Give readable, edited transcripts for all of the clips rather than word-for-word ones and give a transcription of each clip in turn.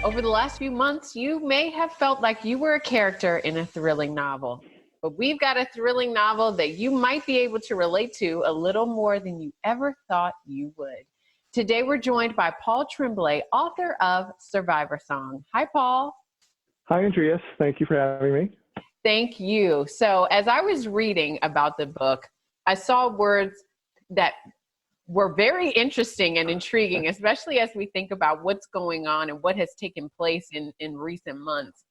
Over the last few months, you may have felt like you were a character in a thrilling novel. But we've got a thrilling novel that you might be able to relate to a little more than you ever thought you would. Today, we're joined by Paul Tremblay, author of Survivor Song. Hi, Paul. Hi, Andreas. Thank you for having me. Thank you. So as I was reading about the book, I saw words that were very interesting and intriguing, especially as we think about what's going on and what has taken place in recent months.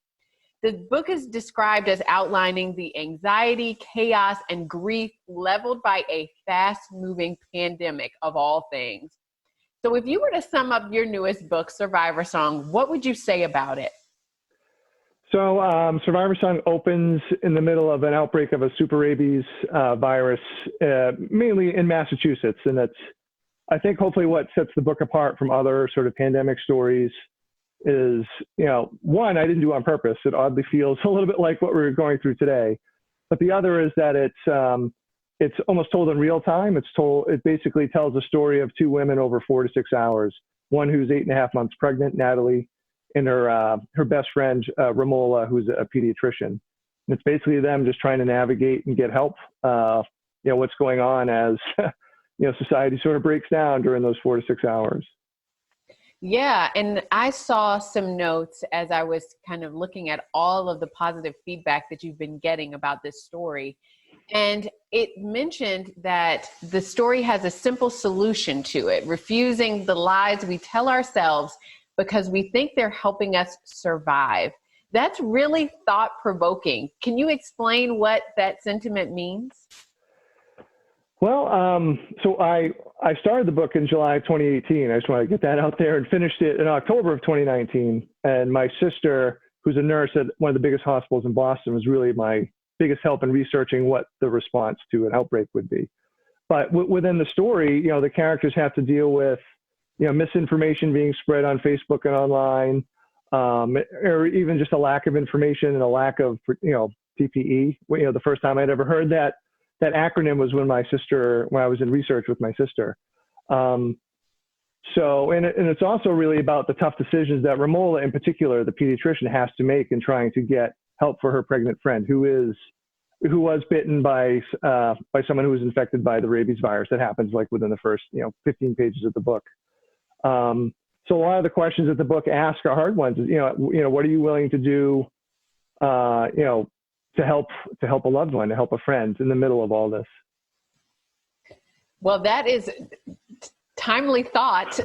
The book is described as outlining the anxiety, chaos, and grief leveled by a fast-moving pandemic of all things. So if you were to sum up your newest book, Survivor Song, what would you say about it? So Survivor Song opens in the middle of an outbreak of a super rabies virus, mainly in Massachusetts. And that's, I think, hopefully what sets the book apart from other sort of pandemic stories is, one, I didn't do it on purpose. It oddly feels a little bit like what we're going through today. But the other is that it's almost told in real time. It basically tells a story of two women over 4 to 6 hours. One who's 8.5 months pregnant, Natalie, and her best friend, Romola, who's a pediatrician. And it's basically them just trying to navigate and get help, what's going on as, society sort of breaks down during those 4 to 6 hours. Yeah, and I saw some notes as I was kind of looking at all of the positive feedback that you've been getting about this story. And it mentioned that the story has a simple solution to it, refusing the lies we tell ourselves because we think they're helping us survive. That's really thought-provoking. Can you explain what that sentiment means? Well, so I started the book in July 2018. I just want to get that out there, and finished it in October of 2019. And my sister, who's a nurse at one of the biggest hospitals in Boston, was really my biggest help in researching what the response to an outbreak would be. But within the story, the characters have to deal with, misinformation being spread on Facebook and online, or even just a lack of information and a lack of, PPE. The first time I'd ever heard that acronym was when I was in research with my sister. And it's also really about the tough decisions that Romola, in particular, the pediatrician, has to make in trying to get help for her pregnant friend who was bitten by someone who was infected by the rabies virus. That happens like within the first 15 pages of the book. So a lot of the questions that the book asks are hard ones. What are you willing to do? To help a loved one, to help a friend in the middle of all this. Well, that is timely thought,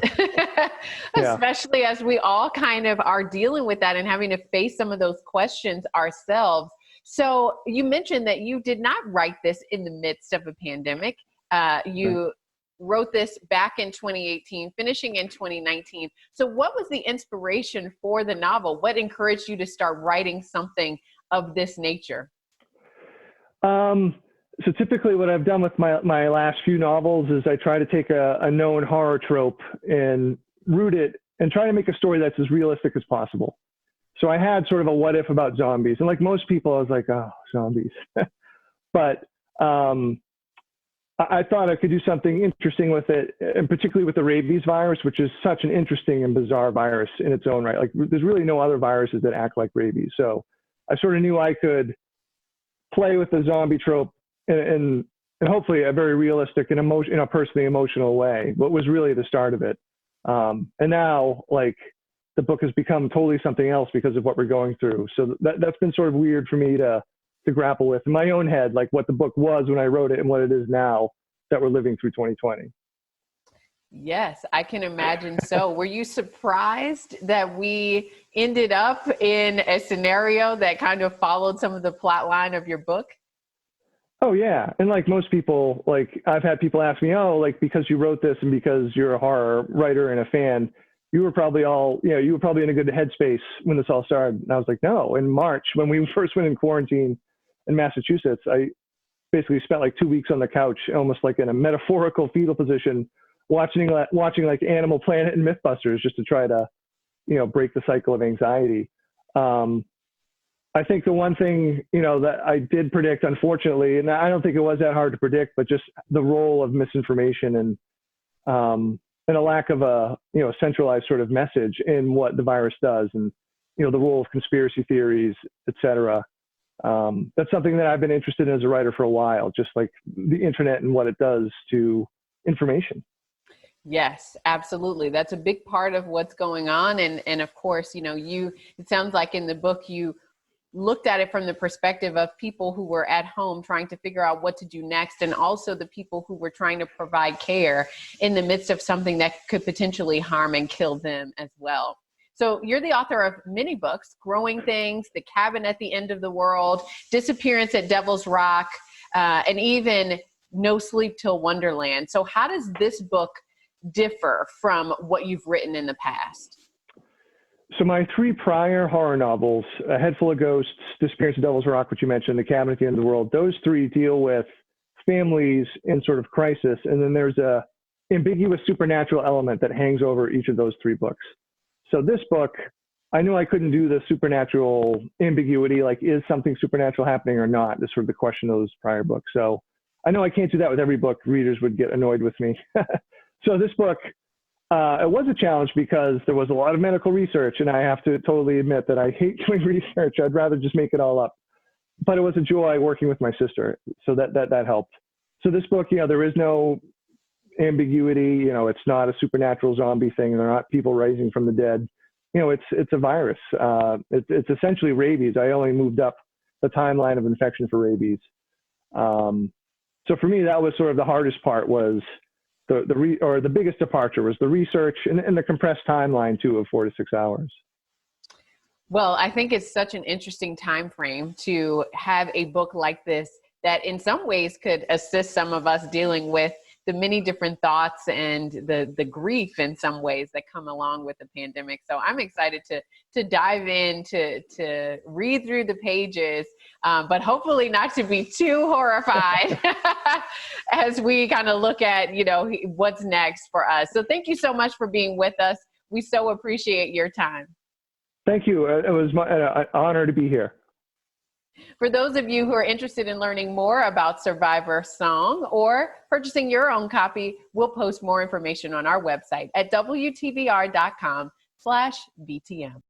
especially as we all kind of are dealing with that and having to face some of those questions ourselves. So you mentioned that you did not write this in the midst of a pandemic. You wrote this back in 2018, finishing in 2019. So what was the inspiration for the novel? What encouraged you to start writing something of this nature? So typically what I've done with my last few novels is I try to take a known horror trope and root it and try to make a story that's as realistic as possible. So I had sort of a what if about zombies. And like most people, I was like, oh, zombies. But I thought I could do something interesting with it, and particularly with the rabies virus, which is such an interesting and bizarre virus in its own right. Like there's really no other viruses that act like rabies. So I sort of knew I could play with the zombie trope in hopefully a very realistic and personally emotional way. What was really the start of it. And now, like, the book has become totally something else because of what we're going through. So that's been sort of weird for me to grapple with in my own head, like what the book was when I wrote it and what it is now that we're living through 2020. Yes, I can imagine so. Were you surprised that we ended up in a scenario that kind of followed some of the plot line of your book? Oh, yeah. And like most people, like I've had people ask me, oh, like because you wrote this and because you're a horror writer and a fan, you were probably in a good headspace when this all started. And I was like, no. In March, when we first went in quarantine in Massachusetts, I basically spent like 2 weeks on the couch, almost like in a metaphorical fetal position, watching like Animal Planet and Mythbusters just to try to, break the cycle of anxiety. I think the one thing, that I did predict, unfortunately, and I don't think it was that hard to predict, but just the role of misinformation and and a lack of a, centralized sort of message in what the virus does and, the role of conspiracy theories, et cetera. That's something that I've been interested in as a writer for a while, just like the internet and what it does to information. Yes, absolutely. That's a big part of what's going on. And of course, it sounds like in the book, you looked at it from the perspective of people who were at home trying to figure out what to do next, and also the people who were trying to provide care in the midst of something that could potentially harm and kill them as well. So you're the author of many books: Growing Things, The Cabin at the End of the World, Disappearance at Devil's Rock, and even No Sleep Till Wonderland. So how does this book differ from what you've written in the past? So my 3 prior horror novels, A Head Full of Ghosts, Disappearance at Devil's Rock, which you mentioned, The Cabin at the End of the World, those 3 deal with families in sort of crisis. And then there's a ambiguous supernatural element that hangs over each of those 3 books. So this book, I knew I couldn't do the supernatural ambiguity, like is something supernatural happening or not, is sort of the question of those prior books. So I know I can't do that with every book. Readers would get annoyed with me. So this book, it was a challenge because there was a lot of medical research, and I have to totally admit that I hate doing research. I'd rather just make it all up. But it was a joy working with my sister, so that helped. So this book, there is no ambiguity. It's not a supernatural zombie thing. They're not people rising from the dead. It's a virus. It's essentially rabies. I only moved up the timeline of infection for rabies. So for me, that was sort of the hardest part. Was the biggest departure was the research and the compressed timeline too of 4 to 6 hours. Well, I think it's such an interesting time frame to have a book like this that in some ways could assist some of us dealing with the many different thoughts and the grief in some ways that come along with the pandemic. So I'm excited to dive in, to read through the pages, but hopefully not to be too horrified as we kind of look at, what's next for us. So thank you so much for being with us. We so appreciate your time. Thank you. It was an honor to be here. For those of you who are interested in learning more about Survivor Song or purchasing your own copy, we'll post more information on our website at WTVR.com/BTM.